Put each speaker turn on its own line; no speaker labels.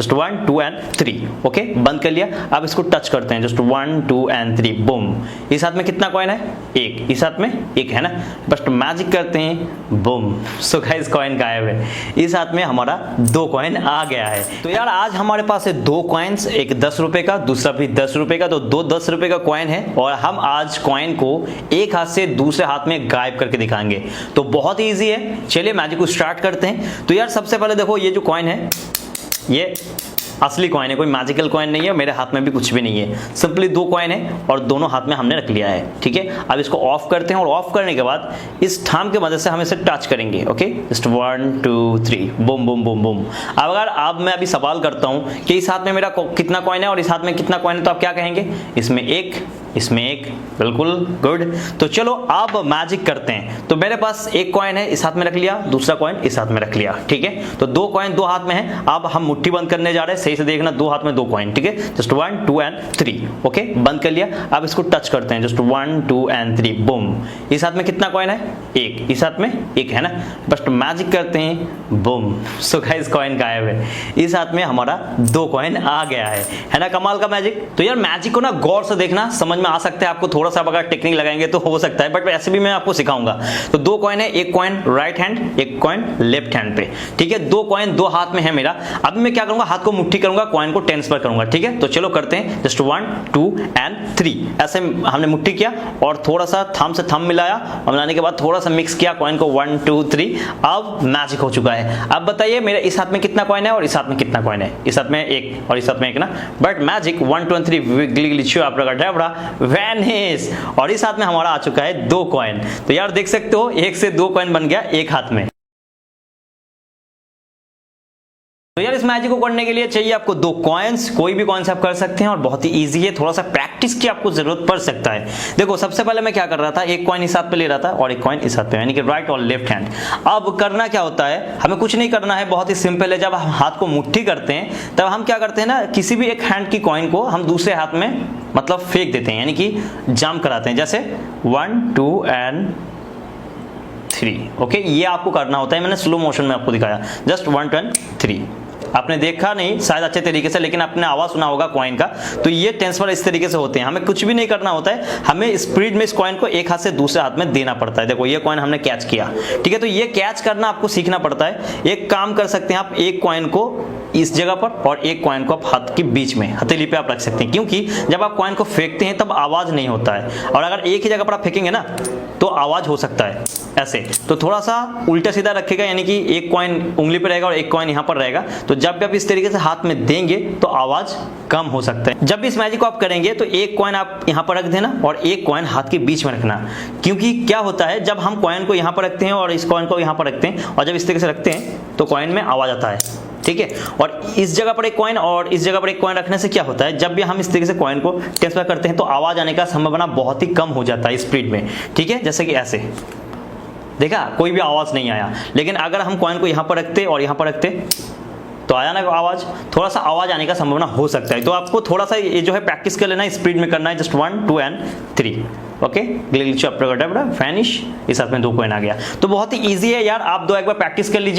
Just 1 2 and 3। Okay, बंद कर लिया। अब इसको टच करते हैं, जस्ट 1 2 एंड 3, बूम। इस हाथ में कितना कॉइन है? एक। इस हाथ में एक है ना, बस मैजिक करते हैं, बूम। सो गाइस कॉइन गायब है। इस हाथ में हमारा 2 कॉइन आ गया है। तो यार आज हमारे पास है 2 कॉइन्स, एक 10 रुपए का, दूसरा भी 10 रुपए का, तो 2 10 रुपए का कॉइन है और हम आज कॉइन को एक हाथ से दूसरे हाथ में गायब करके दिखाएंगे। तो बहुत ही ईजी है, चलिए मैजिक को स्टार्ट करते हैं। तो यार सबसे पहले देखो, ये जो कॉइन है ये असली कॉइन है, कोई मैजिकल कॉइन नहीं है, मेरे हाथ में भी कुछ भी नहीं है, सिंपली 2 कॉइन है और दोनों हाथ में हमने रख लिया है। ठीक है, अब इसको ऑफ करते हैं और ऑफ करने के बाद इस थंब की मदद से हम इसे टच करेंगे। Okay, just 1 2 3, boom boom boom boom. अब मैं अभी सवाल करता हूं कि इस हाथ में मेरा कितना कॉइन है और इस हाथ में कितना कॉइन है, तो आप क्या कहेंगे? इसमें एक, इसमें एक, बिल्कुल गुड। तो चलो अब मैजिक करते हैं। तो मेरे पास एक कॉइन है, इस हाथ में रख लिया, दूसरा कॉइन इस हाथ में रख लिया। ठीक है, तो 2 कॉइन 2 हाथ में है। अब हम मुट्ठी बंद करने जा रहे हैं, सही से देखना, 2 हाथ में 2 कॉइन। ठीक है, जस्ट 1 2 एंड 3। ओके, बंद कर लिया। अब इसको टच करते हैं, जस्ट 1 2 एंड 3, बूम। इस हाथ में कितना कॉइन है? एक। इस हाथ में एक है ना, बस मैजिक करते हैं, बूम। सो गाइस कॉइन गायब है। इस हाथ में हमारा 2 कॉइन आ गया है ना, कमाल का मैजिक। तो यार मैजिक को ना गौर से देखना, समझ में आ सकता है आपको, थोड़ा सा अगर टेक्निक लगाएंगे तो हो सकता है, बट ऐसे भी मैं आपको सिखाऊंगा। तो 2 कॉइन है, एक कॉइन राइट हैंड, एक कॉइन लेफ्ट हैंड पे। ठीक है, 2 कॉइन 2 हाथ में है मेरा। अब मैं क्या करूंगा, हाथ को मुट्ठी करूंगा, कॉइन को ट्रांसफर करूंगा। ठीक है, तो चलो करते हैं, जस्ट 1 2 एंड 3। ऐसे हमने मुट्ठी किया और थोड़ा सा थंब से थंब मिलाया और मिलाने के बाद थोड़ा सा मिक्स किया कॉइन को, 1 2 3। अब मैजिक हो चुका है। अब बताइए मेरे इस हाथ में कितना कॉइन है और इस हाथ में कितना कॉइन है? इस हाथ में एक और इस हाथ में एक ना, बट मैजिक 1 2 एंड 3 वैनिश। और इस हाथ में हमारा आ चुका है 2 कॉइन। तो यार देख सकते हो, 1 से 2 कॉइन बन गया एक हाथ में। तो यार इस मैजिक को करने के लिए चाहिए आपको 2 कॉइन्स, कोई भी कॉइन्स आप कर सकते हैं और बहुत ही इजी है, थोड़ा सा प्रैक्टिस की आपको जरूरत पड़ सकता है। देखो सबसे पहले मैं क्या कर रहा था, एक कॉइन इस हाथ पे ले रहा था और एक कॉइन इस हाथ पे, यानी कि राइट और लेफ्ट हैंड। अब करना क्या होता है, हमें कुछ नहीं करना है, बहुत ही सिंपल है। जब हम हाथ को मुट्ठी करते हैं तब हम क्या करते हैं ना, किसी भी एक हैंड की कॉइन को हम दूसरे हाथ में मतलब फेंक देते हैं, यानी कि जंप कराते हैं, जैसे 1 2 एंड 3। ओके, ये आपको करना होता है, मैंने स्लो मोशन में आपको दिखाया, जस्ट 1 2 एंड 3। आपने देखा नहीं शायद अच्छे तरीके से, लेकिन आपने आवाज सुना होगा कॉइन का। तो ये ट्रांसफर इस तरीके से होते हैं, हमें कुछ भी नहीं करना होता है, हमें स्पीड में इस कॉइन को एक हाथ से दूसरे हाथ में देना पड़ता है। देखो ये कॉइन हमने कैच किया, ठीक है, तो ये कैच करना आपको सीखना पड़ता है। एक काम कर सकते हैं आप, एक कॉइन को इस जगह पर और एक कॉइन को आप हाथ के बीच में हथेली पे आप रख सकते हैं, क्योंकि जब आप कॉइन को फेंकते हैं तब आवाज नहीं होता है, और अगर एक ही जगह पर आप फेंकेंगे ना तो आवाज हो सकता है ऐसे। तो थोड़ा सा उल्टा सीधा रखेगा, यानी कि एक कॉइन उंगली पे रहेगा और एक कॉइन यहाँ पर रहेगा, तो जब भी आप इस तरीके से हाथ में देंगे तो आवाज कम हो सकता है। जब भी इस मैजिक को आप करेंगे तो एक कॉइन आप यहाँ पर रख देना और एक कॉइन हाथ के बीच में रखना, क्योंकि क्या होता है जब हम कॉइन को यहाँ पर रखते हैं और इस कॉइन को यहाँ पर रखते हैं और जब इस तरीके से रखते हैं तो कॉइन में आवाज आता है, ठीक है। और इस जगह पर एक कॉइन और इस जगह पर एक कॉइन रखने से क्या होता है, जब भी हम इस तरीके से कॉइन को ट्रांसफर करते हैं तो आवाज आने का संभावना बहुत ही कम हो जाता है स्पीड में, ठीक है। जैसे कि ऐसे देखा, कोई भी आवाज नहीं आया, लेकिन अगर हम कॉइन को यहाँ पर रखते और यहाँ पर रखते तो आया ना आवाज, थोड़ा सा आवाज आने का संभावना हो सकता है। तो आपको थोड़ा सा ये जो है प्रैक्टिस कर लेना, स्पीड में करना है, जस्ट 1 2 एंड 3। Okay, vanish. इस हाथ में 2 कॉइन आ गया, तो बहुत ही इजी है यार, आप 2 एक बार प्रैक्टिस कर लीजिए।